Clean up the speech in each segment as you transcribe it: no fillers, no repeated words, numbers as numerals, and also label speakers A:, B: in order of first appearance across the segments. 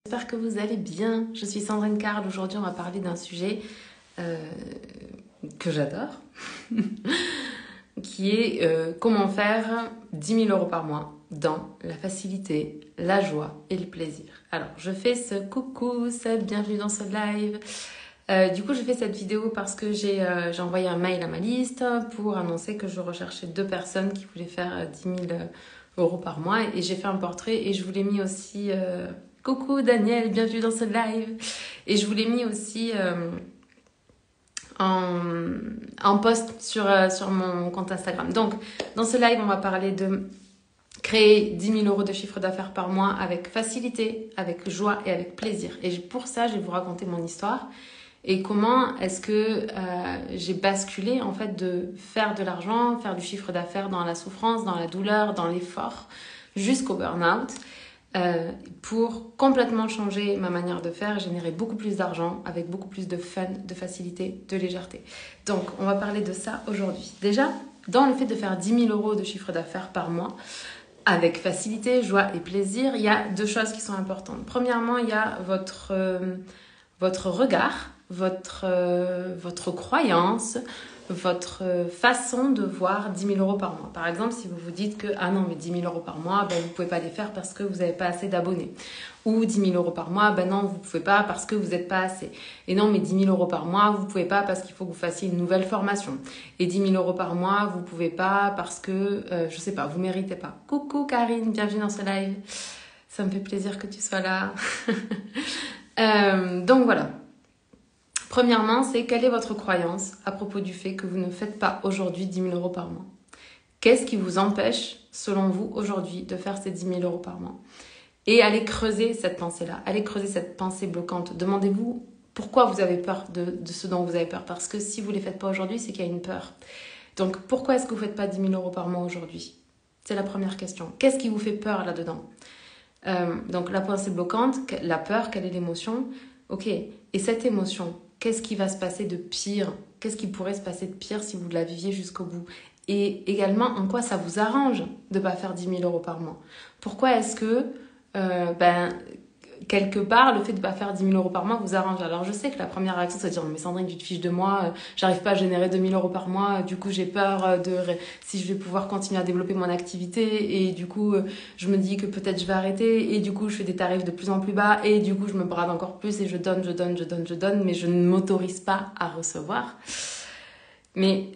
A: J'espère que vous allez bien. Je suis Sandrine Carl. Aujourd'hui, on va parler d'un sujet que j'adore, qui est comment faire 10 000 € par mois dans la facilité, la joie et le plaisir. Alors, je fais ce coucou, bienvenue dans ce live. Du coup, je fais cette vidéo parce que j'ai envoyé un mail à ma liste pour annoncer que je recherchais 2 personnes qui voulaient faire 10 000 € par mois. Et j'ai fait un portrait et je vous l'ai mis aussi... coucou Daniel, bienvenue dans ce live. Et je vous l'ai mis aussi en post sur mon compte Instagram. Donc, dans ce live, on va parler de créer 10 000 € de chiffre d'affaires par mois avec facilité, avec joie et avec plaisir. Et pour ça, je vais vous raconter mon histoire et comment est-ce que j'ai basculé en fait de faire de l'argent, faire du chiffre d'affaires dans la souffrance, dans la douleur, dans l'effort, jusqu'au burn-out. Pour complètement changer ma manière de faire, générer beaucoup plus d'argent avec beaucoup plus de fun, de facilité, de légèreté. Donc, on va parler de ça aujourd'hui. Déjà, dans le fait de faire 10 000 € de chiffre d'affaires par mois, avec facilité, joie et plaisir, il y a 2 choses qui sont importantes. Premièrement, il y a votre regard, votre croyance, votre façon de voir 10 000 € par mois. Par exemple, si vous vous dites que ah non, mais 10 000 € par mois, ben, vous ne pouvez pas les faire parce que vous n'avez pas assez d'abonnés. Ou 10 000 € par mois, ben non, vous ne pouvez pas parce que vous n'êtes pas assez. Et non, mais 10 000 € par mois, vous ne pouvez pas parce qu'il faut que vous fassiez une nouvelle formation. Et 10 000 € par mois, vous ne pouvez pas parce que, je ne sais pas, vous ne méritez pas. Coucou Karine, bienvenue dans ce live. Ça me fait plaisir que tu sois là. Donc voilà. Premièrement, c'est quelle est votre croyance à propos du fait que vous ne faites pas aujourd'hui 10 000 € par mois? Qu'est-ce qui vous empêche, selon vous, aujourd'hui, de faire ces 10 000 € par mois? Et allez creuser cette pensée-là, allez creuser cette pensée bloquante. Demandez-vous pourquoi vous avez peur de ce dont vous avez peur. Parce que si vous ne les faites pas aujourd'hui, c'est qu'il y a une peur. Donc, pourquoi est-ce que vous ne faites pas 10 000 € par mois aujourd'hui? C'est la première question. Qu'est-ce qui vous fait peur là-dedans? Donc, la pensée bloquante, la peur, quelle est l'émotion? Ok, et cette émotion, qu'est-ce qui va se passer de pire? Qu'est-ce qui pourrait se passer de pire si vous la viviez jusqu'au bout? Et également, en quoi ça vous arrange de ne pas faire 10 000 € par mois? Pourquoi est-ce que, quelque part, le fait de ne pas faire 10 000 € par mois vous arrange? Alors, je sais que la première réaction, c'est de dire « Mais Sandrine, tu te fiches de moi, j'arrive pas à générer 2 000 € par mois, du coup, j'ai peur si je vais pouvoir continuer à développer mon activité, et du coup, je me dis que peut-être je vais arrêter, et du coup, je fais des tarifs de plus en plus bas, et du coup, je me brade encore plus, et je donne, mais je ne m'autorise pas à recevoir. » Mais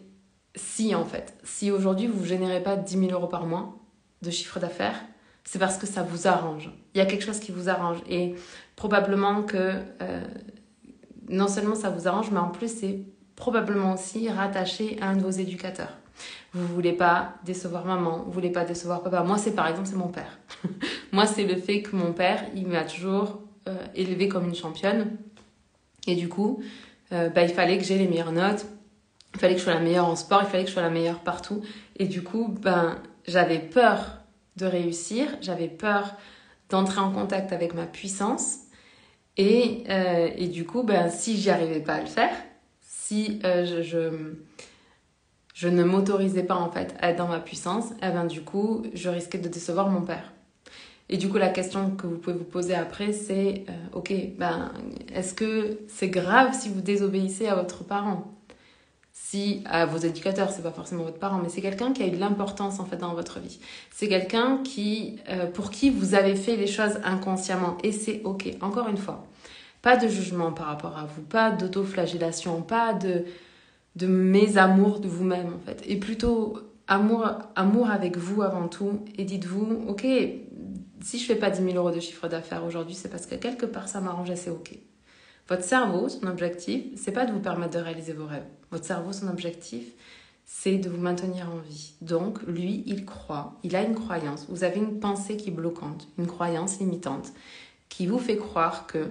A: si, en fait, si aujourd'hui, vous ne générez pas 10 000 € par mois de chiffre d'affaires, c'est parce que ça vous arrange. Il y a quelque chose qui vous arrange. Et probablement que non seulement ça vous arrange, mais en plus, c'est probablement aussi rattaché à un de vos éducateurs. Vous ne voulez pas décevoir maman, vous ne voulez pas décevoir papa. Moi, par exemple, c'est mon père. Moi, c'est le fait que mon père, il m'a toujours élevée comme une championne. Et du coup, il fallait que j'ai les meilleures notes. Il fallait que je sois la meilleure en sport. Il fallait que je sois la meilleure partout. Et du coup, j'avais peur de réussir, j'avais peur d'entrer en contact avec ma puissance et du coup, si j'y arrivais pas à le faire, si je ne m'autorisais pas en fait à être dans ma puissance, du coup, je risquais de décevoir mon père. Et du coup, la question que vous pouvez vous poser après, c'est est-ce que c'est grave si vous désobéissez à votre parent? Si à vos éducateurs, c'est pas forcément votre parent, mais c'est quelqu'un qui a eu de l'importance en fait dans votre vie. C'est quelqu'un pour qui vous avez fait les choses inconsciemment, et c'est ok. Encore une fois, pas de jugement par rapport à vous, pas d'autoflagellation, pas de mésamour de vous-même en fait, et plutôt amour avec vous avant tout. Et dites-vous, ok, si je fais pas 10 000 € de chiffre d'affaires aujourd'hui, c'est parce que quelque part ça m'arrange et c'est ok. Votre cerveau, son objectif, c'est pas de vous permettre de réaliser vos rêves. Votre cerveau, son objectif, c'est de vous maintenir en vie. Donc, lui, il a une croyance. Vous avez une pensée qui est bloquante, une croyance limitante, qui vous fait croire que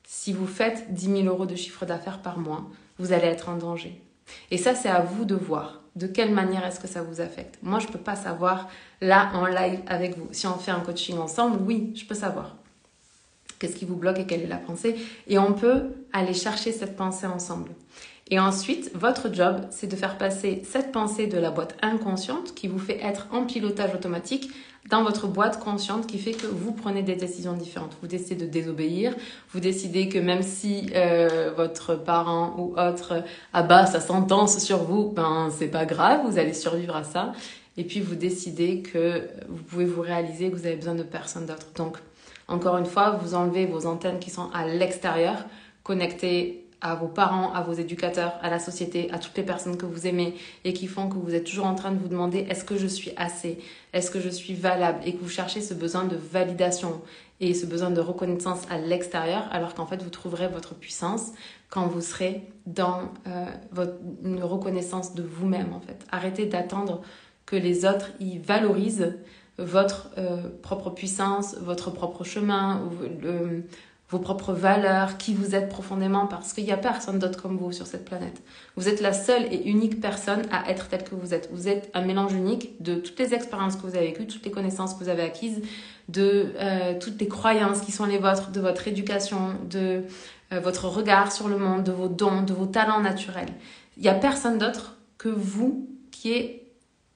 A: si vous faites 10 000 € de chiffre d'affaires par mois, vous allez être en danger. Et ça, c'est à vous de voir. De quelle manière est-ce que ça vous affecte? Moi, je peux pas savoir là, en live avec vous. Si on fait un coaching ensemble, oui, je peux savoir. Qu'est-ce qui vous bloque et quelle est la pensée? Et on peut aller chercher cette pensée ensemble. Et ensuite, votre job, c'est de faire passer cette pensée de la boîte inconsciente qui vous fait être en pilotage automatique dans votre boîte consciente qui fait que vous prenez des décisions différentes. Vous décidez de désobéir, vous décidez que même si votre parent ou autre abat sa sentence sur vous, ben c'est pas grave, vous allez survivre à ça. Et puis vous décidez que vous pouvez vous réaliser que vous avez besoin de personne d'autre. Donc, encore une fois, vous enlevez vos antennes qui sont à l'extérieur, connectées à vos parents, à vos éducateurs, à la société, à toutes les personnes que vous aimez et qui font que vous êtes toujours en train de vous demander est-ce que je suis assez, est-ce que je suis valable et que vous cherchez ce besoin de validation et ce besoin de reconnaissance à l'extérieur alors qu'en fait vous trouverez votre puissance quand vous serez dans une reconnaissance de vous-même en fait. Arrêtez d'attendre que les autres y valorisent votre propre puissance, votre propre chemin, vos propres valeurs, qui vous êtes profondément, parce qu'il n'y a personne d'autre comme vous sur cette planète. Vous êtes la seule et unique personne à être telle que vous êtes. Vous êtes un mélange unique de toutes les expériences que vous avez vécues, toutes les connaissances que vous avez acquises, de toutes les croyances qui sont les vôtres, de votre éducation, de votre regard sur le monde, de vos dons, de vos talents naturels. Il n'y a personne d'autre que vous qui est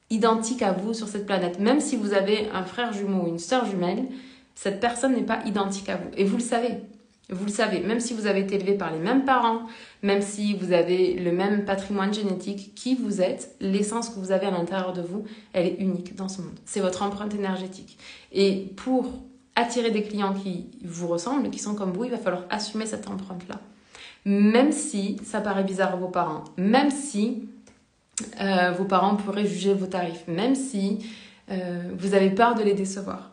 A: identique à vous sur cette planète. Même si vous avez un frère jumeau ou une sœur jumelle, cette personne n'est pas identique à vous. Et vous le savez. Vous le savez. Même si vous avez été élevé par les mêmes parents, même si vous avez le même patrimoine génétique, qui vous êtes, l'essence que vous avez à l'intérieur de vous, elle est unique dans ce monde. C'est votre empreinte énergétique. Et pour attirer des clients qui vous ressemblent, qui sont comme vous, il va falloir assumer cette empreinte-là. Même si ça paraît bizarre à vos parents, même si vos parents pourraient juger vos tarifs, même si vous avez peur de les décevoir.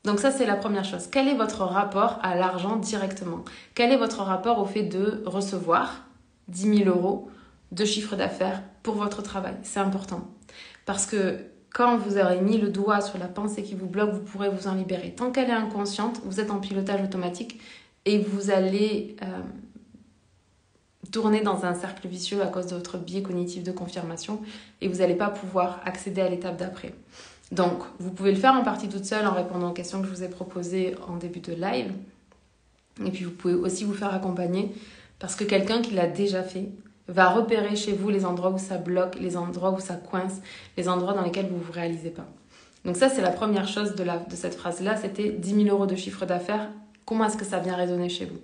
A: Donc ça, c'est la première chose. Quel est votre rapport à l'argent directement? Quel est votre rapport au fait de recevoir 10 000 euros de chiffre d'affaires pour votre travail? C'est important. Parce que quand vous aurez mis le doigt sur la pensée qui vous bloque, vous pourrez vous en libérer. Tant qu'elle est inconsciente, vous êtes en pilotage automatique et vous allez tourner dans un cercle vicieux à cause de votre biais cognitif de confirmation et vous n'allez pas pouvoir accéder à l'étape d'après. Donc, vous pouvez le faire en partie toute seule en répondant aux questions que je vous ai proposées en début de live. Et puis, vous pouvez aussi vous faire accompagner parce que quelqu'un qui l'a déjà fait va repérer chez vous les endroits où ça bloque, les endroits où ça coince, les endroits dans lesquels vous ne vous réalisez pas. Donc ça, c'est la première chose de cette phrase-là, c'était 10 000 euros de chiffre d'affaires. Comment est-ce que ça vient résonner chez vous?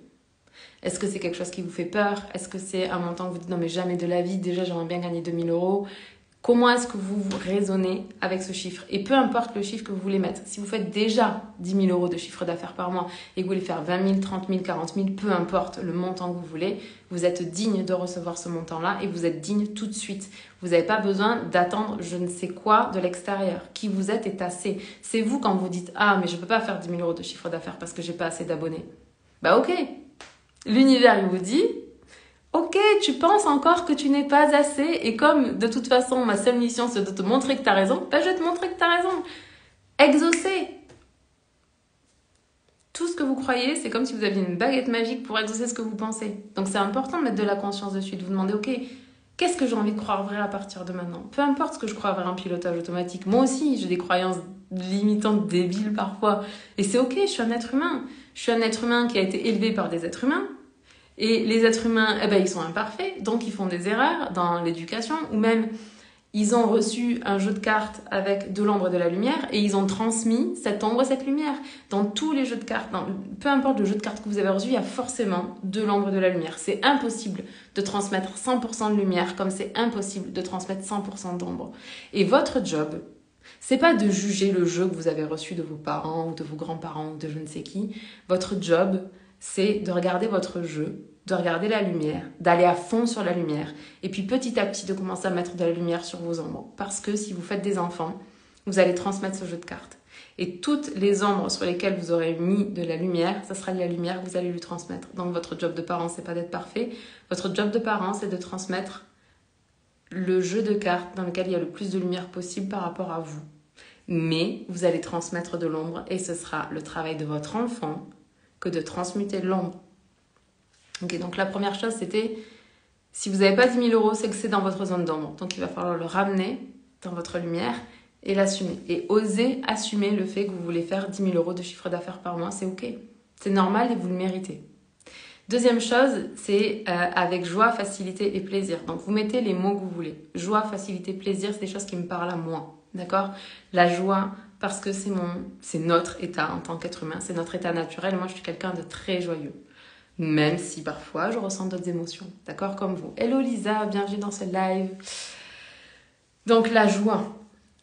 A: Est-ce que c'est quelque chose qui vous fait peur? Est-ce que c'est un montant que vous dites non mais jamais de la vie, déjà j'aimerais bien gagner 2 000 euros? Comment est-ce que vous raisonnez avec ce chiffre? Et peu importe le chiffre que vous voulez mettre, si vous faites déjà 10 000 euros de chiffre d'affaires par mois et que vous voulez faire 20 000, 30 000, 40 000, peu importe le montant que vous voulez, vous êtes digne de recevoir ce montant-là et vous êtes digne tout de suite. Vous n'avez pas besoin d'attendre je ne sais quoi de l'extérieur. Qui vous êtes est assez. C'est vous quand vous dites « Ah, mais je ne peux pas faire 10 000 euros de chiffre d'affaires parce que j'ai pas assez d'abonnés. » Bah ok, l'univers il vous dit ok, tu penses encore que tu n'es pas assez et comme de toute façon ma seule mission c'est de te montrer que tu as raison, ben je vais te montrer que tu as raison. Exaucer. Tout ce que vous croyez, c'est comme si vous aviez une baguette magique pour exaucer ce que vous pensez. Donc c'est important de mettre de la conscience dessus, de vous demander ok, qu'est-ce que j'ai envie de croire vrai à partir de maintenant? Peu importe ce que je crois vrai en pilotage automatique. Moi aussi, j'ai des croyances limitantes, débiles parfois. Et c'est ok, je suis un être humain. Je suis un être humain qui a été élevé par des êtres humains. Et les êtres humains, eh ben, ils sont imparfaits, donc ils font des erreurs dans l'éducation, ou même ils ont reçu un jeu de cartes avec de l'ombre et de la lumière, et ils ont transmis cette ombre et cette lumière. Dans tous les jeux de cartes, peu importe le jeu de cartes que vous avez reçu, il y a forcément de l'ombre et de la lumière. C'est impossible de transmettre 100% de lumière, comme c'est impossible de transmettre 100% d'ombre. Et votre job, c'est pas de juger le jeu que vous avez reçu de vos parents, ou de vos grands-parents, ou de je ne sais qui. Votre job, c'est de regarder votre jeu, de regarder la lumière, d'aller à fond sur la lumière et puis petit à petit de commencer à mettre de la lumière sur vos ombres. Parce que si vous faites des enfants, vous allez transmettre ce jeu de cartes. Et toutes les ombres sur lesquelles vous aurez mis de la lumière, ça sera de la lumière que vous allez lui transmettre. Donc votre job de parent, c'est pas d'être parfait. Votre job de parent, c'est de transmettre le jeu de cartes dans lequel il y a le plus de lumière possible par rapport à vous. Mais vous allez transmettre de l'ombre et ce sera le travail de votre enfant que de transmuter l'ombre. Okay, donc la première chose, c'était, si vous n'avez pas 10 000 euros, c'est que c'est dans votre zone d'ombre. Donc il va falloir le ramener dans votre lumière et l'assumer. Et oser assumer le fait que vous voulez faire 10 000 euros de chiffre d'affaires par mois, c'est ok. C'est normal et vous le méritez. Deuxième chose, c'est avec joie, facilité et plaisir. Donc, vous mettez les mots que vous voulez. Joie, facilité, plaisir, c'est des choses qui me parlent à moi. D'accord? La joie, parce que c'est notre état en tant qu'être humain, c'est notre état naturel. Moi, je suis quelqu'un de très joyeux. Même si parfois, je ressens d'autres émotions. D'accord? Comme vous. Hello Lisa, bienvenue dans ce live. Donc, la joie.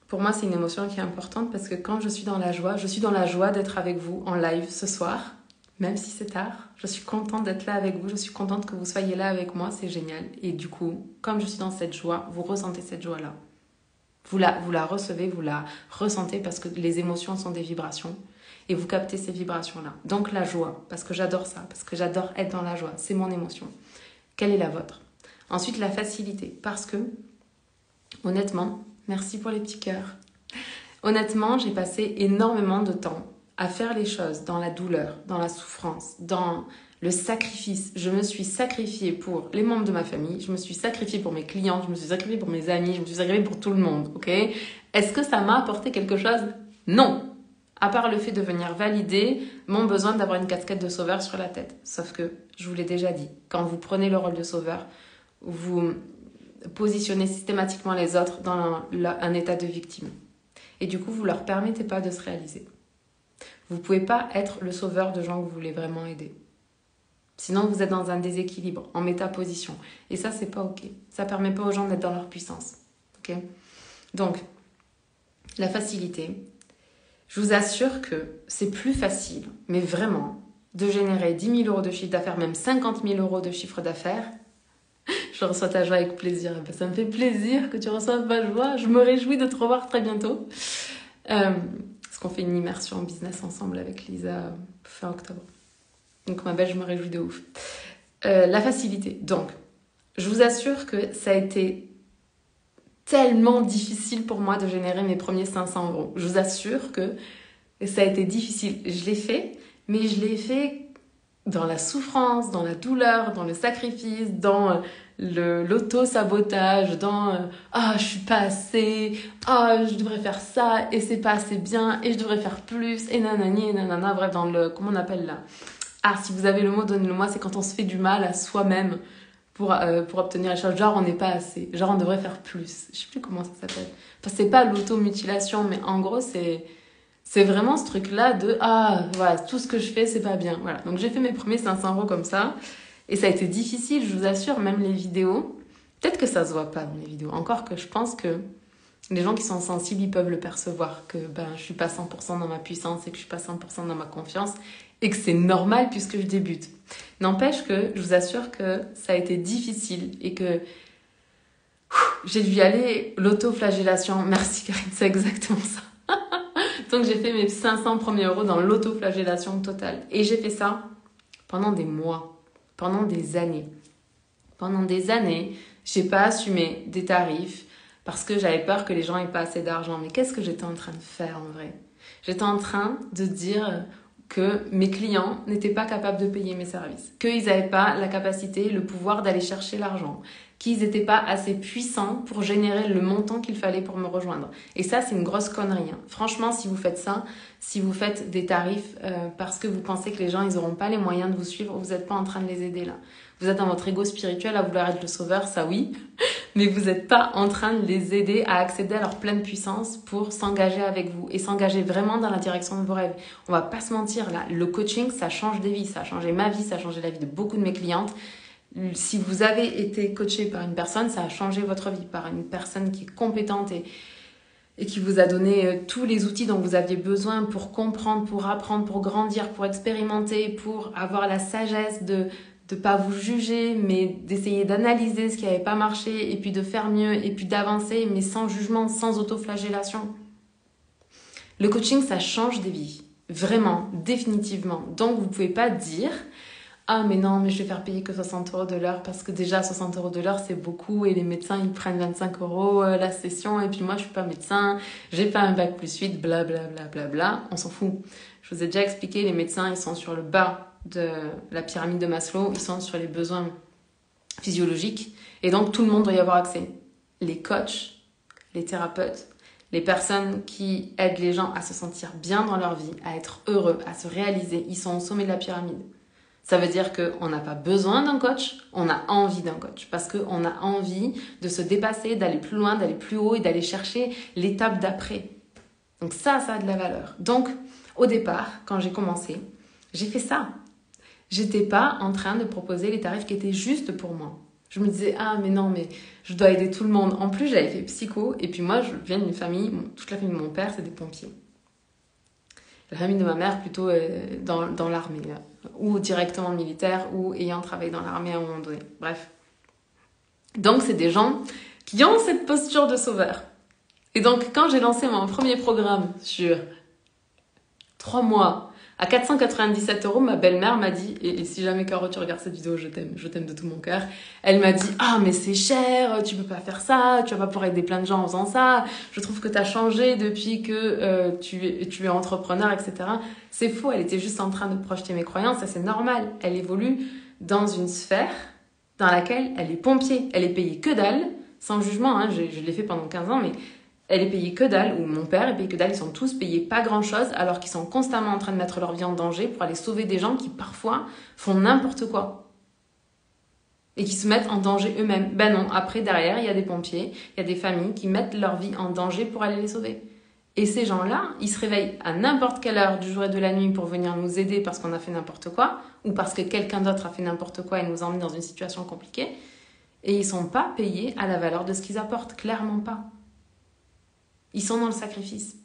A: Pour moi, c'est une émotion qui est importante parce que quand je suis dans la joie d'être avec vous en live ce soir. Même si c'est tard, je suis contente d'être là avec vous, je suis contente que vous soyez là avec moi, c'est génial. Et du coup, comme je suis dans cette joie, vous ressentez cette joie-là. Vous la recevez, vous la ressentez parce que les émotions sont des vibrations et vous captez ces vibrations-là. Donc la joie, parce que j'adore ça, parce que j'adore être dans la joie, c'est mon émotion. Quelle est la vôtre? Ensuite, la facilité, parce que, honnêtement, merci pour les petits cœurs. Honnêtement, j'ai passé énormément de temps à faire les choses dans la douleur, dans la souffrance, dans le sacrifice. Je me suis sacrifiée pour les membres de ma famille, je me suis sacrifiée pour mes clients, je me suis sacrifiée pour mes amis, je me suis sacrifiée pour tout le monde, ok? Est-ce que ça m'a apporté quelque chose? Non! À part le fait de venir valider mon besoin d'avoir une casquette de sauveur sur la tête. Sauf que, je vous l'ai déjà dit, quand vous prenez le rôle de sauveur, vous positionnez systématiquement les autres dans un état de victime. Et du coup, vous ne leur permettez pas de se réaliser. Vous ne pouvez pas être le sauveur de gens que vous voulez vraiment aider. Sinon, vous êtes dans un déséquilibre, en métaposition. Et ça, c'est pas OK. Ça ne permet pas aux gens d'être dans leur puissance. OK? Donc, la facilité. Je vous assure que c'est plus facile, mais vraiment, de générer 10 000 € de chiffre d'affaires, même 50 000 € de chiffre d'affaires. Je reçois ta joie avec plaisir. Et ben, ça me fait plaisir que tu reçoives ma joie. Je me réjouis de te revoir très bientôt. Parce qu'on fait une immersion en business ensemble avec Lisa fin octobre. Donc ma belle, je me réjouis de ouf. La facilité. Donc, je vous assure que ça a été tellement difficile pour moi de générer mes premiers 500 €. Je vous assure que ça a été difficile. Je l'ai fait, mais je l'ai fait dans la souffrance, dans la douleur, dans le sacrifice, dans l'auto-sabotage, dans je suis pas assez, je devrais faire ça et c'est pas assez bien et je devrais faire plus et nanani et nanana, bref, dans le, comment on appelle là? Si vous avez le mot, donnez-le-moi, c'est quand on se fait du mal à soi-même pour obtenir les choses, genre on n'est pas assez, genre on devrait faire plus, je sais plus comment ça s'appelle. Enfin, c'est pas l'auto-mutilation, mais en gros c'est vraiment ce truc-là de voilà, tout ce que je fais, c'est pas bien. Voilà. Donc j'ai fait mes premiers 500 € comme ça. Et ça a été difficile, je vous assure, même les vidéos. Peut-être que ça se voit pas dans les vidéos. Encore que je pense que les gens qui sont sensibles, ils peuvent le percevoir. Que je suis pas 100% dans ma puissance et que je suis pas 100% dans ma confiance. Et que c'est normal puisque je débute. N'empêche que je vous assure que ça a été difficile et que j'ai dû y aller l'auto-flagellation. Merci Karine, c'est exactement ça. Donc j'ai fait mes 500 premiers € dans l'autoflagellation totale. Et j'ai fait ça pendant des mois, pendant des années. Pendant des années, j'ai pas assumé des tarifs parce que j'avais peur que les gens aient pas assez d'argent. Mais qu'est-ce que j'étais en train de faire en vrai? J'étais en train de dire que mes clients n'étaient pas capables de payer mes services, qu'ils n'avaient pas la capacité, le pouvoir d'aller chercher l'argent, qu'ils n'étaient pas assez puissants pour générer le montant qu'il fallait pour me rejoindre. Et ça, c'est une grosse connerie. Franchement, si vous faites ça, si vous faites des tarifs parce que vous pensez que les gens, ils n'auront pas les moyens de vous suivre, vous n'êtes pas en train de les aider là. Vous êtes dans votre ego spirituel à vouloir être le sauveur, ça oui, mais vous n'êtes pas en train de les aider à accéder à leur pleine puissance pour s'engager avec vous et s'engager vraiment dans la direction de vos rêves. On va pas se mentir là, le coaching, ça change des vies, ça a changé ma vie, ça a changé la vie de beaucoup de mes clientes. Si vous avez été coaché par une personne, ça a changé votre vie, par une personne qui est compétente et qui vous a donné tous les outils dont vous aviez besoin pour comprendre, pour apprendre, pour grandir, pour expérimenter, pour avoir la sagesse de ne pas vous juger, mais d'essayer d'analyser ce qui n'avait pas marché et puis de faire mieux et puis d'avancer, mais sans jugement, sans autoflagellation. Le coaching, ça change des vies. Vraiment, définitivement. Donc, vous ne pouvez pas dire... mais non, mais je vais faire payer que 60 € de l'heure parce que déjà 60 € de l'heure c'est beaucoup et les médecins ils prennent 25 € la session et puis moi je suis pas médecin, j'ai pas un bac plus 8, blablabla, bla, bla, bla. On s'en fout. Je vous ai déjà expliqué, les médecins ils sont sur le bas de la pyramide de Maslow, ils sont sur les besoins physiologiques et donc tout le monde doit y avoir accès. Les coachs, les thérapeutes, les personnes qui aident les gens à se sentir bien dans leur vie, à être heureux, à se réaliser, ils sont au sommet de la pyramide. Ça veut dire qu'on n'a pas besoin d'un coach, on a envie d'un coach. Parce qu'on a envie de se dépasser, d'aller plus loin, d'aller plus haut et d'aller chercher l'étape d'après. Donc ça a de la valeur. Donc, au départ, quand j'ai commencé, j'ai fait ça. J'étais pas en train de proposer les tarifs qui étaient justes pour moi. Je me disais, ah mais non, mais je dois aider tout le monde. En plus, j'avais fait psycho. Et puis moi, je viens d'une famille, toute la famille de mon père, c'est des pompiers. La famille de ma mère, plutôt dans l'armée. Ou directement militaire, ou ayant travaillé dans l'armée à un moment donné. Bref. Donc, c'est des gens qui ont cette posture de sauveur. Et donc, quand j'ai lancé mon premier programme sur 3 mois à 497 €, ma belle-mère m'a dit, et si jamais Caro, tu regardes cette vidéo, je t'aime de tout mon cœur, elle m'a dit, ah mais c'est cher, tu peux pas faire ça, tu vas pas pouvoir aider plein de gens en faisant ça, je trouve que tu as changé depuis que tu es entrepreneur, etc. C'est faux, elle était juste en train de projeter mes croyances, ça c'est normal, elle évolue dans une sphère dans laquelle elle est pompier, elle est payée que dalle, sans jugement, hein, je l'ai fait pendant 15 ans, mais elle est payée que dalle, ou mon père est payé que dalle, ils sont tous payés pas grand-chose, alors qu'ils sont constamment en train de mettre leur vie en danger pour aller sauver des gens qui parfois font n'importe quoi. Et qui se mettent en danger eux-mêmes. Ben non, après derrière, il y a des pompiers, il y a des familles qui mettent leur vie en danger pour aller les sauver. Et ces gens-là, ils se réveillent à n'importe quelle heure du jour et de la nuit pour venir nous aider parce qu'on a fait n'importe quoi, ou parce que quelqu'un d'autre a fait n'importe quoi et nous a emmenés dans une situation compliquée, et ils sont pas payés à la valeur de ce qu'ils apportent, clairement pas. Ils sont dans le sacrifice.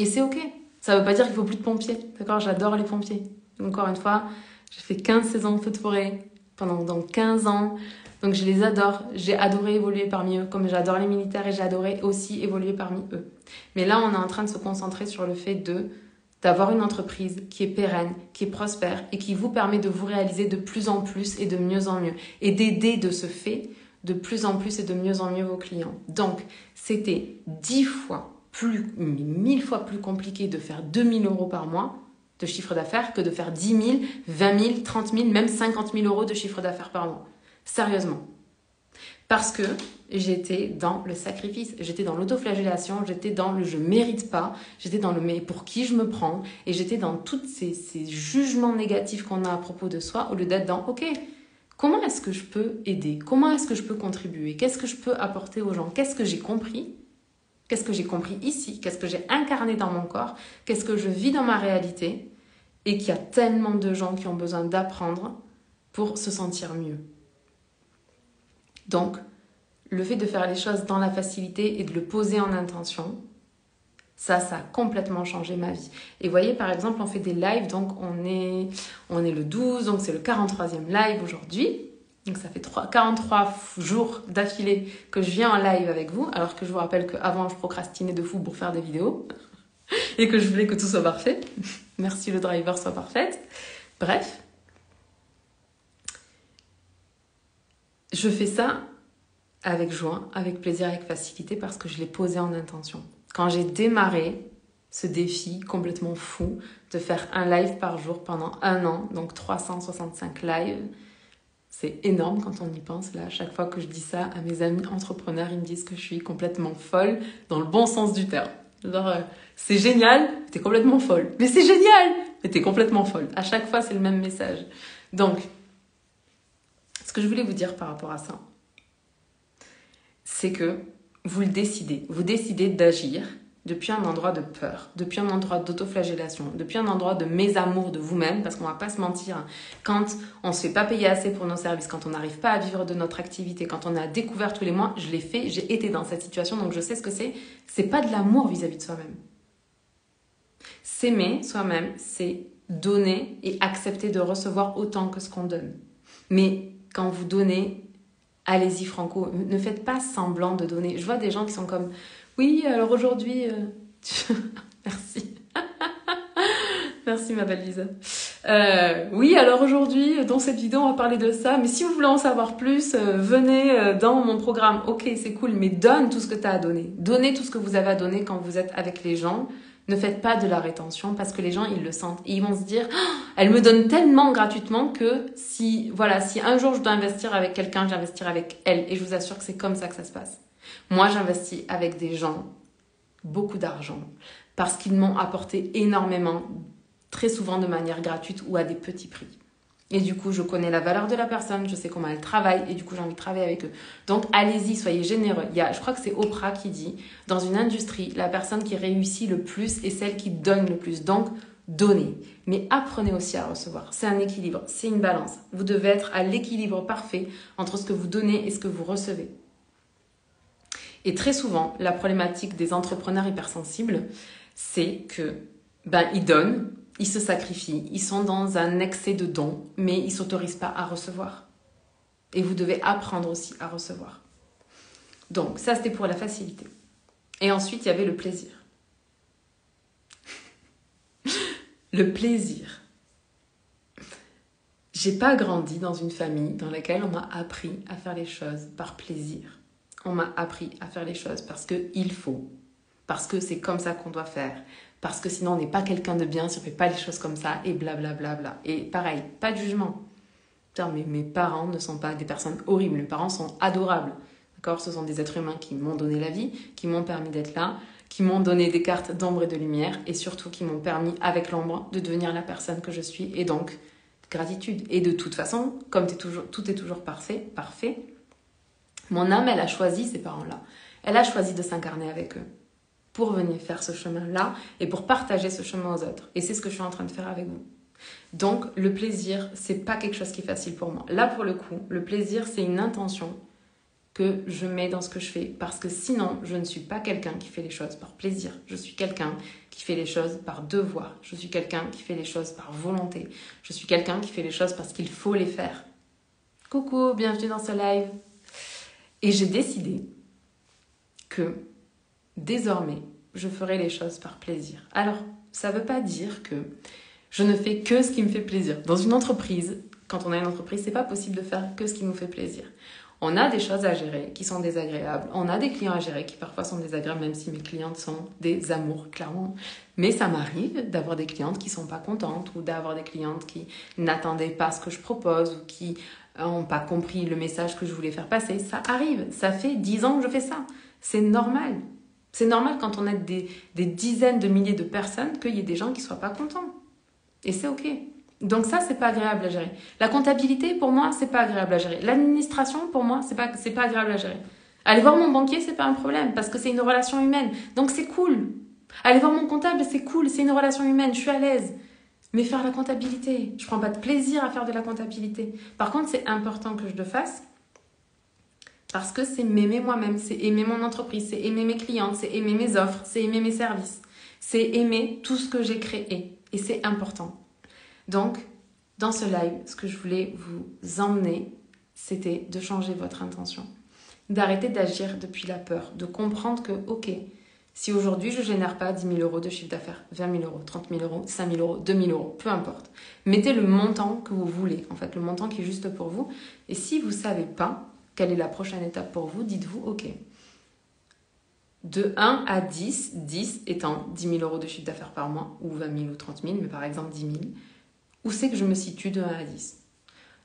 A: Et c'est ok. Ça veut pas dire qu'il faut plus de pompiers. D'accord? J'adore les pompiers. Encore une fois, j'ai fait 15 saisons de feu de forêt pendant 15 ans. Donc je les adore. J'ai adoré évoluer parmi eux, comme j'adore les militaires et j'ai adoré aussi évoluer parmi eux. Mais là, on est en train de se concentrer sur le fait d'avoir une entreprise qui est pérenne, qui est prospère et qui vous permet de vous réaliser de plus en plus et de mieux en mieux. Et d'aider de ce fait de plus en plus et de mieux en mieux vos clients. Donc, c'était 10 fois plus, 1000 fois plus compliqué de faire 2000 € par mois de chiffre d'affaires que de faire 10 000, 20 000, 30 000, même 50 000 € de chiffre d'affaires par mois. Sérieusement. Parce que j'étais dans le sacrifice, j'étais dans l'autoflagellation, j'étais dans le je mérite pas, j'étais dans le mais pour qui je me prends, et j'étais dans tous ces jugements négatifs qu'on a à propos de soi, au lieu d'être dans ok, comment est-ce que je peux aider? Comment est-ce que je peux contribuer? Qu'est-ce que je peux apporter aux gens? Qu'est-ce que j'ai compris? Qu'est-ce que j'ai compris ici? Qu'est-ce que j'ai incarné dans mon corps? Qu'est-ce que je vis dans ma réalité? Et qu'il y a tellement de gens qui ont besoin d'apprendre pour se sentir mieux. Donc, le fait de faire les choses dans la facilité et de le poser en intention, ça a complètement changé ma vie. Et vous voyez, par exemple, on fait des lives, donc on est le 12, donc c'est le 43e live aujourd'hui. Donc ça fait 43 jours d'affilée que je viens en live avec vous, alors que je vous rappelle qu'avant, je procrastinais de fou pour faire des vidéos et que je voulais que tout soit parfait. Merci le driver soit parfaite. Bref. Je fais ça avec joie, avec plaisir, avec facilité parce que je l'ai posé en intention. Quand j'ai démarré ce défi complètement fou de faire un live par jour pendant 1 an, donc 365 lives, c'est énorme quand on y pense. Là, à chaque fois que je dis ça à mes amis entrepreneurs, ils me disent que je suis complètement folle dans le bon sens du terme. Genre, c'est génial, t'es complètement folle. Mais c'est génial, mais t'es complètement folle. À chaque fois, c'est le même message. Donc, ce que je voulais vous dire par rapport à ça, c'est que vous décidez d'agir depuis un endroit de peur, depuis un endroit d'autoflagellation, depuis un endroit de mésamour de vous-même, parce qu'on va pas se mentir, quand on se fait pas payer assez pour nos services, quand on n'arrive pas à vivre de notre activité, quand on a découvert tous les mois, je l'ai fait, j'ai été dans cette situation, donc je sais ce que c'est pas de l'amour vis-à-vis de soi-même. S'aimer soi-même, c'est donner et accepter de recevoir autant que ce qu'on donne. Mais quand vous donnez, allez-y franco, ne faites pas semblant de donner. Je vois des gens qui sont comme, oui, alors aujourd'hui, merci. Merci ma belle Lisa. Oui, alors aujourd'hui, dans cette vidéo, on va parler de ça. Mais si vous voulez en savoir plus, venez dans mon programme. Ok, c'est cool, mais donne tout ce que tu as à donner. Donnez tout ce que vous avez à donner quand vous êtes avec les gens. Ne faites pas de la rétention parce que les gens, ils le sentent. Et ils vont se dire, oh, elle me donne tellement gratuitement que si un jour je dois investir avec quelqu'un, j'investirai avec elle. Et je vous assure que c'est comme ça que ça se passe. Moi, j'investis avec des gens, beaucoup d'argent, parce qu'ils m'ont apporté énormément, très souvent de manière gratuite ou à des petits prix. Et du coup, je connais la valeur de la personne, je sais comment elle travaille et du coup, j'ai envie de travailler avec eux. Donc, allez-y, soyez généreux. Je crois que c'est Oprah qui dit, dans une industrie, la personne qui réussit le plus est celle qui donne le plus. Donc, donnez. Mais apprenez aussi à recevoir. C'est un équilibre, c'est une balance. Vous devez être à l'équilibre parfait entre ce que vous donnez et ce que vous recevez. Et très souvent, la problématique des entrepreneurs hypersensibles, c'est que ils donnent, ils se sacrifient, ils sont dans un excès de dons, mais ils ne s'autorisent pas à recevoir. Et vous devez apprendre aussi à recevoir. Donc, ça, c'était pour la facilité. Et ensuite, il y avait le plaisir. Le plaisir. J'ai pas grandi dans une famille dans laquelle on m'a appris à faire les choses par plaisir. On m'a appris à faire les choses parce qu'il faut. Parce que c'est comme ça qu'on doit faire. Parce que sinon, on n'est pas quelqu'un de bien si on ne fait pas les choses comme ça, et blablabla. Bla bla bla. Et pareil, pas de jugement. Putain, mais mes parents ne sont pas des personnes horribles. Mes parents sont adorables. D'accord ? Ce sont des êtres humains qui m'ont donné la vie, qui m'ont permis d'être là, qui m'ont donné des cartes d'ombre et de lumière, et surtout qui m'ont permis, avec l'ombre, de devenir la personne que je suis. Et donc, gratitude. Et de toute façon, comme tout est toujours parfait, mon âme, elle a choisi ces parents-là. Elle a choisi de s'incarner avec eux pour venir faire ce chemin-là et pour partager ce chemin aux autres. Et c'est ce que je suis en train de faire avec vous. Donc, le plaisir, c'est pas quelque chose qui est facile pour moi. Là, pour le coup, le plaisir, c'est une intention que je mets dans ce que je fais. Parce que sinon, je ne suis pas quelqu'un qui fait les choses par plaisir. Je suis quelqu'un qui fait les choses par devoir. Je suis quelqu'un qui fait les choses par volonté. Je suis quelqu'un qui fait les choses parce qu'il faut les faire. Coucou, bienvenue dans ce live. Et j'ai décidé que désormais, je ferai les choses par plaisir. Alors, ça ne veut pas dire que je ne fais que ce qui me fait plaisir. Dans une entreprise, quand on a une entreprise, c'est pas possible de faire que ce qui nous fait plaisir. On a des choses à gérer qui sont désagréables. On a des clients à gérer qui parfois sont désagréables, même si mes clientes sont des amours, clairement. Mais ça m'arrive d'avoir des clientes qui sont pas contentes ou d'avoir des clientes qui n'attendaient pas ce que je propose ou qui n'ont pas compris le message que je voulais faire passer. Ça arrive. Ça fait 10 ans que je fais ça. C'est normal. C'est normal quand on a des dizaines de milliers de personnes qu'il y ait des gens qui ne soient pas contents. Et c'est OK. Donc ça, c'est pas agréable à gérer. La comptabilité, pour moi, c'est pas agréable à gérer. L'administration, pour moi, c'est pas agréable à gérer. Aller voir mon banquier, c'est pas un problème parce que c'est une relation humaine. Donc c'est cool. Aller voir mon comptable, c'est cool. C'est une relation humaine. Je suis à l'aise. Mais faire la comptabilité, je prends pas de plaisir à faire de la comptabilité. Par contre, c'est important que je le fasse parce que c'est m'aimer moi-même, c'est aimer mon entreprise, c'est aimer mes clientes, c'est aimer mes offres, c'est aimer mes services. C'est aimer tout ce que j'ai créé. Et c'est important. Donc, dans ce live, ce que je voulais vous emmener, c'était de changer votre intention. D'arrêter d'agir depuis la peur. De comprendre que, OK, si aujourd'hui je ne génère pas 10 000 euros de chiffre d'affaires, 20 000 euros, 30 000 euros, 5 000 euros, 2 000 euros, peu importe. Mettez le montant que vous voulez, en fait, le montant qui est juste pour vous. Et si vous ne savez pas quelle est la prochaine étape pour vous, dites-vous, OK, de 1 à 10, 10 étant 10 000 euros de chiffre d'affaires par mois, ou 20 000 ou 30 000, mais par exemple 10 000, où c'est que je me situe de 1 à 10 ?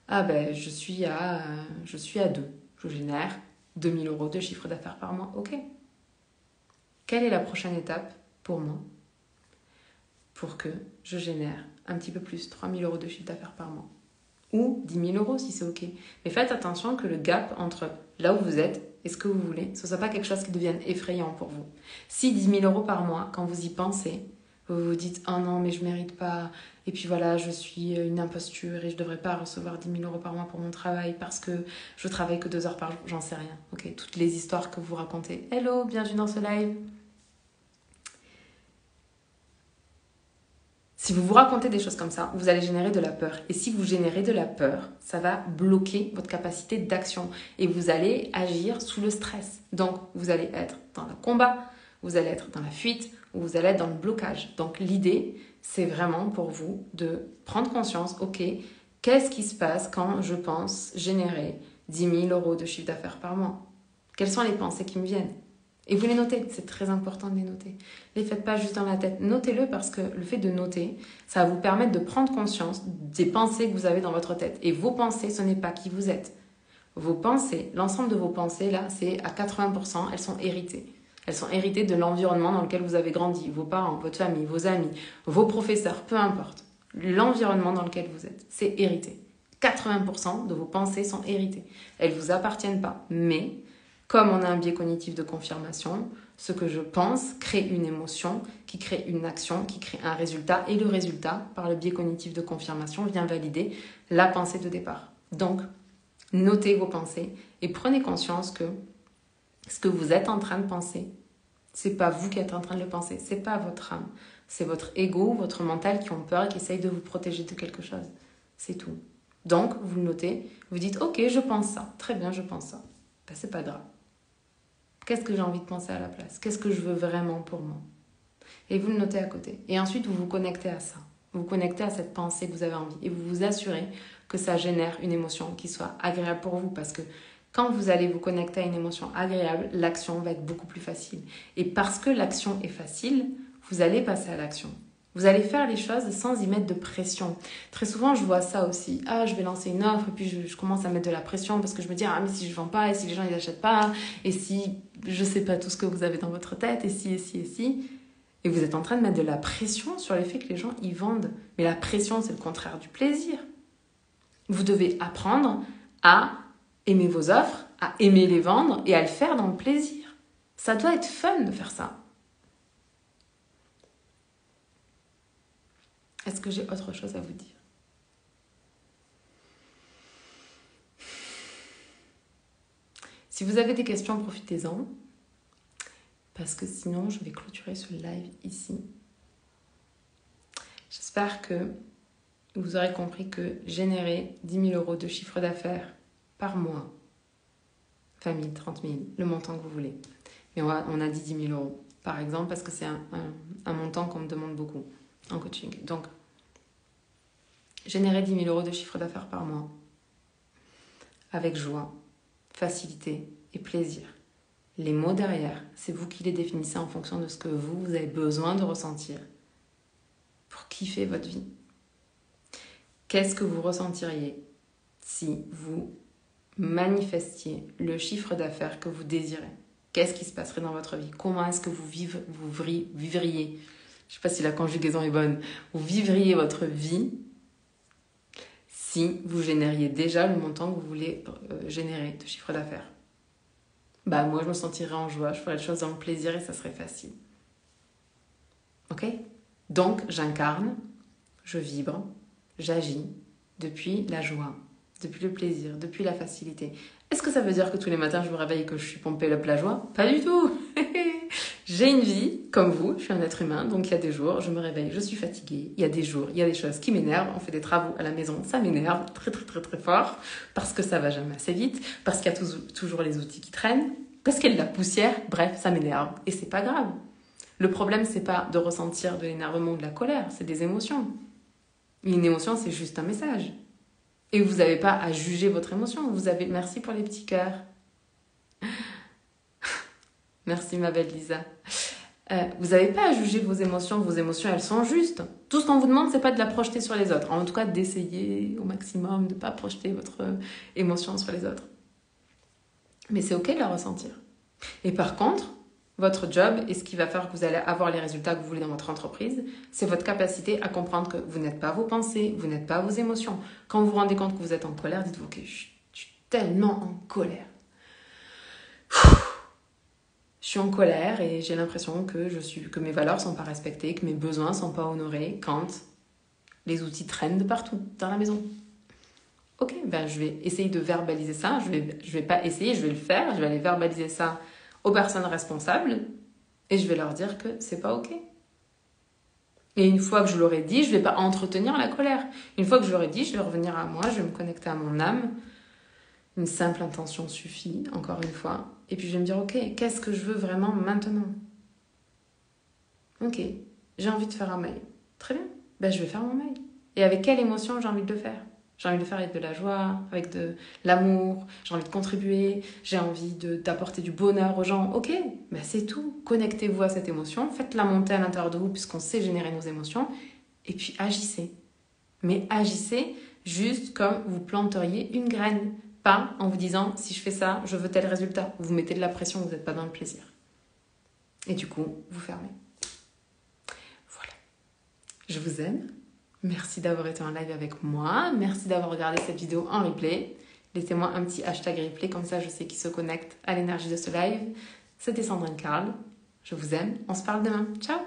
A: Ah ben, je suis à 2. Je génère 2 000 euros de chiffre d'affaires par mois. OK. Quelle est la prochaine étape pour moi pour que je génère un petit peu plus, 3 000 euros de chiffre d'affaires par mois ? Ou 10 000 euros si c'est OK. Mais faites attention que le gap entre là où vous êtes et ce que vous voulez, ce ne soit pas quelque chose qui devienne effrayant pour vous. Si 10 000 euros par mois, quand vous y pensez, vous vous dites « Oh non, mais je ne mérite pas. Et puis voilà, je suis une imposture et je ne devrais pas recevoir 10 000 euros par mois pour mon travail parce que je travaille que 2 heures par jour. » J'en sais rien. OK, toutes les histoires que vous racontez. Hello, bienvenue dans ce live. Si vous vous racontez des choses comme ça, vous allez générer de la peur. Et si vous générez de la peur, ça va bloquer votre capacité d'action. Et vous allez agir sous le stress. Donc, vous allez être dans le combat, vous allez être dans la fuite, ou vous allez être dans le blocage. Donc, l'idée, c'est vraiment pour vous de prendre conscience, OK, qu'est-ce qui se passe quand je pense générer 10 000 euros de chiffre d'affaires par mois ? Quelles sont les pensées qui me viennent ? Et vous les notez, c'est très important de les noter. Ne les faites pas juste dans la tête. Notez-le parce que le fait de noter, ça va vous permettre de prendre conscience des pensées que vous avez dans votre tête. Et vos pensées, ce n'est pas qui vous êtes. Vos pensées, l'ensemble de vos pensées, là, c'est à 80%, elles sont héritées. Elles sont héritées de l'environnement dans lequel vous avez grandi, vos parents, votre famille, vos amis, vos professeurs, peu importe. L'environnement dans lequel vous êtes, c'est hérité. 80% de vos pensées sont héritées. Elles ne vous appartiennent pas. Mais, comme on a un biais cognitif de confirmation, ce que je pense crée une émotion, qui crée une action, qui crée un résultat. Et le résultat, par le biais cognitif de confirmation, vient valider la pensée de départ. Donc, notez vos pensées et prenez conscience que ce que vous êtes en train de penser, c'est pas vous qui êtes en train de le penser, c'est pas votre âme, c'est votre ego, votre mental qui ont peur et qui essayent de vous protéger de quelque chose. C'est tout. Donc, vous le notez, vous dites, ok, je pense ça, très bien, je pense ça. Ben, c'est pas grave. Qu'est-ce que j'ai envie de penser à la place? Qu'est-ce que je veux vraiment pour moi? Et vous le notez à côté. Et ensuite, vous vous connectez à ça. Vous vous connectez à cette pensée que vous avez envie. Et vous vous assurez que ça génère une émotion qui soit agréable pour vous. Parce que quand vous allez vous connecter à une émotion agréable, l'action va être beaucoup plus facile. Et parce que l'action est facile, vous allez passer à l'action. Vous allez faire les choses sans y mettre de pression. Très souvent, je vois ça aussi. Ah, je vais lancer une offre et puis je commence à mettre de la pression parce que je me dis, ah, mais si je ne vends pas, et si les gens ils n'achètent pas, et si je ne sais pas tout ce que vous avez dans votre tête, et si, et si, et si. Et vous êtes en train de mettre de la pression sur le fait que les gens y vendent. Mais la pression, c'est le contraire du plaisir. Vous devez apprendre à aimer vos offres, à aimer les vendre et à le faire dans le plaisir. Ça doit être fun de faire ça. Est-ce que j'ai autre chose à vous dire? Si vous avez des questions, profitez-en. Parce que sinon, je vais clôturer ce live ici. J'espère que vous aurez compris que générer 10 000 € de chiffre d'affaires par mois, 20 000, 30 000, le montant que vous voulez. Mais on a dit 10 000 € par exemple parce que c'est un montant qu'on me demande beaucoup en coaching. Donc, générer 10 000 € de chiffre d'affaires par mois avec joie, facilité et plaisir. Les mots derrière, c'est vous qui les définissez en fonction de ce que vous avez besoin de ressentir pour kiffer votre vie. Qu'est-ce que vous ressentiriez si vous manifestiez le chiffre d'affaires que vous désirez? Qu'est-ce qui se passerait dans votre vie? Comment est-ce que vous vivriez? Je ne sais pas si la conjugaison est bonne. Vous vivriez votre vie si vous génériez déjà le montant que vous voulez générer de chiffre d'affaires. Bah moi, je me sentirais en joie, je ferais les choses dans le plaisir et ça serait facile. Ok? Donc, j'incarne, je vibre, j'agis depuis la joie, depuis le plaisir, depuis la facilité. Est-ce que ça veut dire que tous les matins, je me réveille et que je suis pompée up la joie? Pas du tout. J'ai une vie, comme vous, je suis un être humain, donc il y a des jours, je me réveille, je suis fatiguée, il y a des jours, il y a des choses qui m'énervent, on fait des travaux à la maison, ça m'énerve très très très très fort, parce que ça va jamais assez vite, parce qu'il y a toujours les outils qui traînent, parce qu'il y a de la poussière, bref, ça m'énerve, et c'est pas grave. Le problème, c'est pas de ressentir de l'énervement ou de la colère, c'est des émotions. Une émotion, c'est juste un message. Et vous n'avez pas à juger votre émotion, merci pour les petits cœurs. Merci ma belle Lisa. Vous n'avez pas à juger vos émotions, elles sont justes. Tout ce qu'on vous demande, c'est pas de la projeter sur les autres. En tout cas, d'essayer au maximum de ne pas projeter votre émotion sur les autres. Mais c'est ok de la ressentir. Et par contre, votre job et ce qui va faire que vous allez avoir les résultats que vous voulez dans votre entreprise, c'est votre capacité à comprendre que vous n'êtes pas vos pensées, vous n'êtes pas vos émotions. Quand vous vous rendez compte que vous êtes en colère, dites-vous ok, je suis tellement en colère. Je suis en colère et j'ai l'impression que mes valeurs ne sont pas respectées, que mes besoins ne sont pas honorés quand les outils traînent de partout dans la maison. Ok, ben je vais essayer de verbaliser ça. Je vais pas essayer, je vais le faire. Je vais aller verbaliser ça aux personnes responsables et je vais leur dire que c'est pas ok. Et une fois que je leur ai dit, je vais pas entretenir la colère. Une fois que je leur ai dit, je vais revenir à moi, je vais me connecter à mon âme. Une simple intention suffit, encore une fois. Et puis je vais me dire, ok, qu'est-ce que je veux vraiment maintenant? Ok, j'ai envie de faire un mail. Très bien, ben, je vais faire mon mail. Et avec quelle émotion j'ai envie de le faire? J'ai envie de le faire avec de la joie, avec de l'amour, j'ai envie de contribuer, j'ai envie d'apporter du bonheur aux gens. Ok, ben c'est tout. Connectez-vous à cette émotion, faites-la monter à l'intérieur de vous puisqu'on sait générer nos émotions. Et puis agissez. Mais agissez juste comme vous planteriez une graine. Pas en vous disant, si je fais ça, je veux tel résultat. Vous mettez de la pression, vous n'êtes pas dans le plaisir. Et du coup, vous fermez. Voilà. Je vous aime. Merci d'avoir été en live avec moi. Merci d'avoir regardé cette vidéo en replay. Laissez-moi un petit hashtag replay, comme ça je sais qui se connecte à l'énergie de ce live. C'était Sandrine Carl. Je vous aime. On se parle demain. Ciao.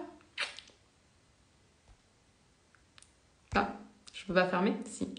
A: Ah, je peux pas fermer? Si.